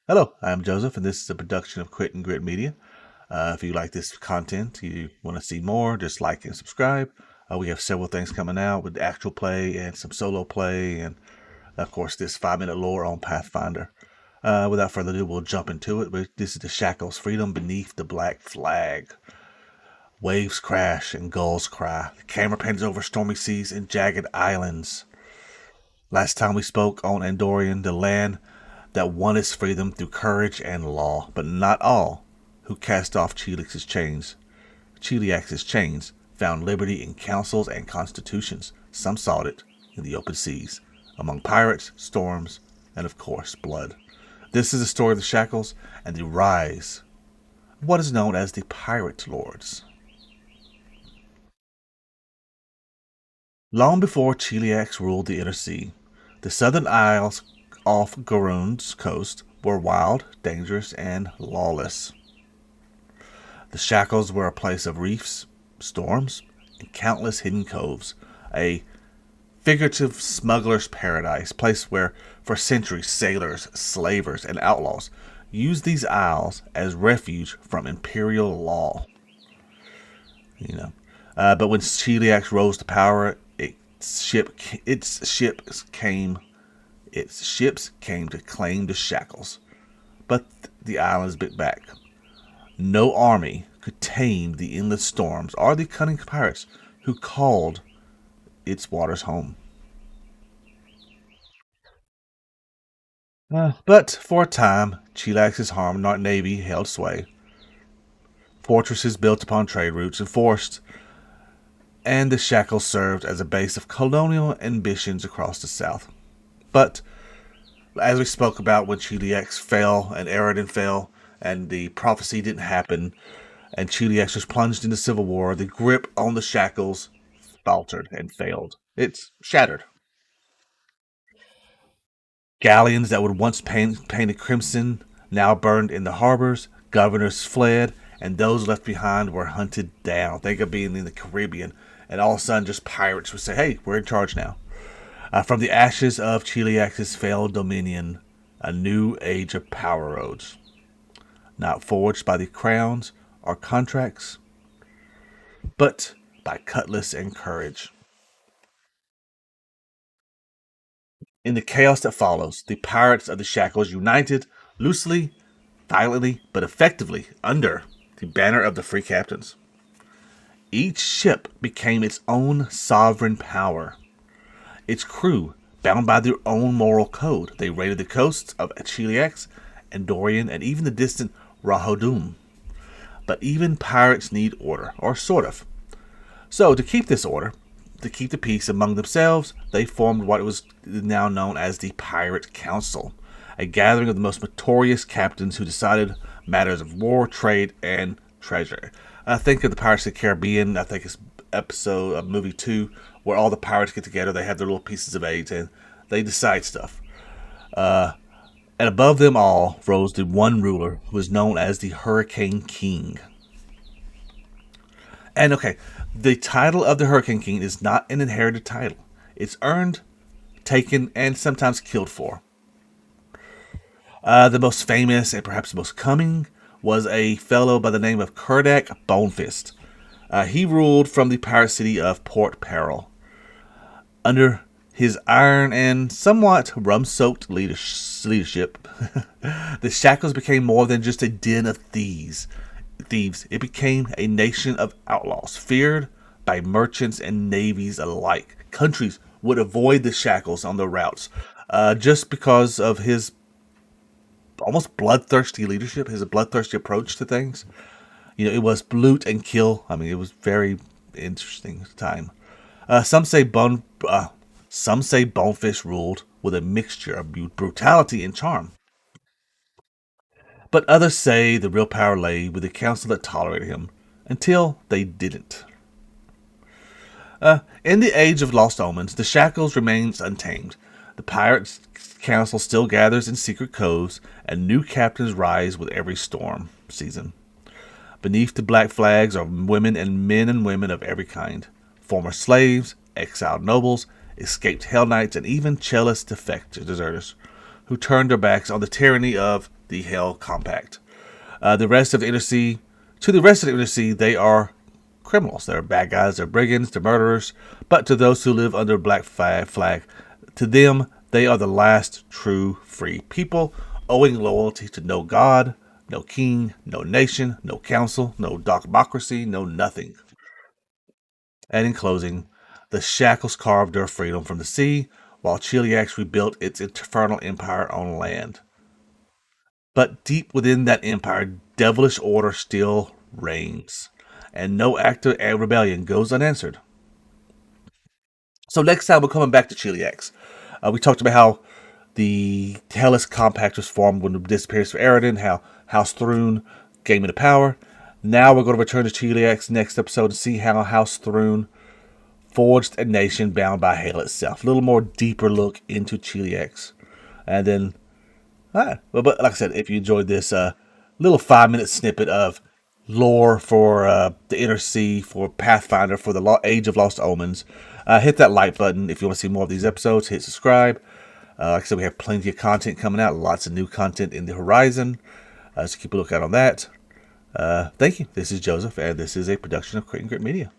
Hello, I'm Joseph, and this is a production of Quit and Grit Media. If you like this content, you want to see more, just like and subscribe. We have several things coming out with actual play and some solo play, and of course, this 5-minute lore on Pathfinder. Without further ado, we'll jump into it. This is the Shackles, Freedom Beneath the Black Flag. Waves crash and gulls cry. The camera pans over stormy seas and jagged islands. Last time we spoke on Andorian, the land that won its freedom through courage and law, but not all who cast off Cheliax's chains found liberty in councils and constitutions. Some sought it in the open seas, among pirates, storms, and of course, blood. This is the story of the Shackles and the rise of what is known as the Pirate Lords. Long before Cheliax ruled the Inner Sea, the southern isles off Garoon's coast were wild, dangerous, and lawless. The Shackles were a place of reefs, storms, and countless hidden coves, a figurative smuggler's paradise, place where for centuries sailors, slavers, and outlaws used these isles as refuge from imperial law. But when Cheliax rose to power, its ships came to claim the Shackles. But the islands bit back. No army could tame the endless storms or the cunning pirates who called its waters home. But for a time, Cheliax's harmed navy held sway. Fortresses built upon trade routes enforced, and the Shackles served as a base of colonial ambitions across the south. But as we spoke about when Cheliax fell and Eridan fell, and the prophecy didn't happen, and Cheliax was plunged into civil war, the grip on the Shackles faltered and failed. It's shattered. Galleons that would once painted crimson now burned in the harbors, governors fled, and those left behind were hunted down. Think of being in the Caribbean, and all of a sudden just pirates would say, hey, we're in charge now. From the ashes of Cheliax's failed dominion, a new age of power rose. Not forged by the crowns or contracts, but by cutlass and courage. In the chaos that follows, the pirates of the Shackles united loosely, violently, but effectively under the banner of the free captains. Each ship became its own sovereign power. Its crew, bound by their own moral code, they raided the coasts of Cheliax, Andorian, and even the distant Rahodum. But even pirates need order, or sort of. So, to keep this order, to keep the peace among themselves, they formed what was now known as the Pirate Council, a gathering of the most notorious captains who decided matters of war, trade, and treasure. I think of the Pirates of the Caribbean. I think it's episode of movie 2 where all the pirates get together. They have their little pieces of AIDS and they decide stuff. And above them all rose the one ruler who was known as the Hurricane King. And okay, the title of the Hurricane King is not an inherited title. It's earned, taken, and sometimes killed for. The most famous and perhaps most cunning was a fellow by the name of Kurdak Bonefist. He ruled from the pirate city of Port Peril. Under his iron and somewhat rum-soaked leadership, the Shackles became more than just a den of thieves. It became a nation of outlaws, feared by merchants and navies alike. Countries would avoid the Shackles on their routes just because of his almost bloodthirsty leadership, his bloodthirsty approach to things. It was loot and kill. I mean, it was very interesting time. Some say Bonefish ruled with a mixture of brutality and charm. But others say the real power lay with the council that tolerated him, until they didn't. In the age of lost omens, the Shackles remains untamed. The Pirates Council still gathers in secret coves, and new captains rise with every storm season. Beneath the black flags are women and men and women of every kind. Former slaves, exiled nobles, escaped Hell Knights, and even Cheliax deserters, who turned their backs on the tyranny of the Hell Compact. The rest of the Inner Sea, to the rest of the Inner Sea, they are criminals. They're bad guys. They're brigands. They're murderers. But to those who live under Black Flag, to them, they are the last true free people, owing loyalty to no God, no king, no nation, no council, no democracy, no nothing. And in closing, the Shackles carved their freedom from the sea, while Cheliax rebuilt its infernal empire on land. But deep within that empire, devilish order still reigns, and no act of rebellion goes unanswered. So next time we're coming back to Cheliax. We talked about how the Hellas Compact was formed when the disappearance of Aridin, how House Thrune came into power. Now we're going to return to Cheliax next episode and see how House Thrune forged a nation bound by Hell itself. A little more deeper look into Cheliax. And then, but like I said, if you enjoyed this little 5-minute snippet of lore for the Inner Sea, for Pathfinder, for the Age of Lost Omens, hit that like button. If you want to see more of these episodes, hit subscribe. Like I said, we have plenty of content coming out, lots of new content in the horizon. So keep a lookout on that. Thank you. This is Joseph, and this is a production of Crate and Grit Media.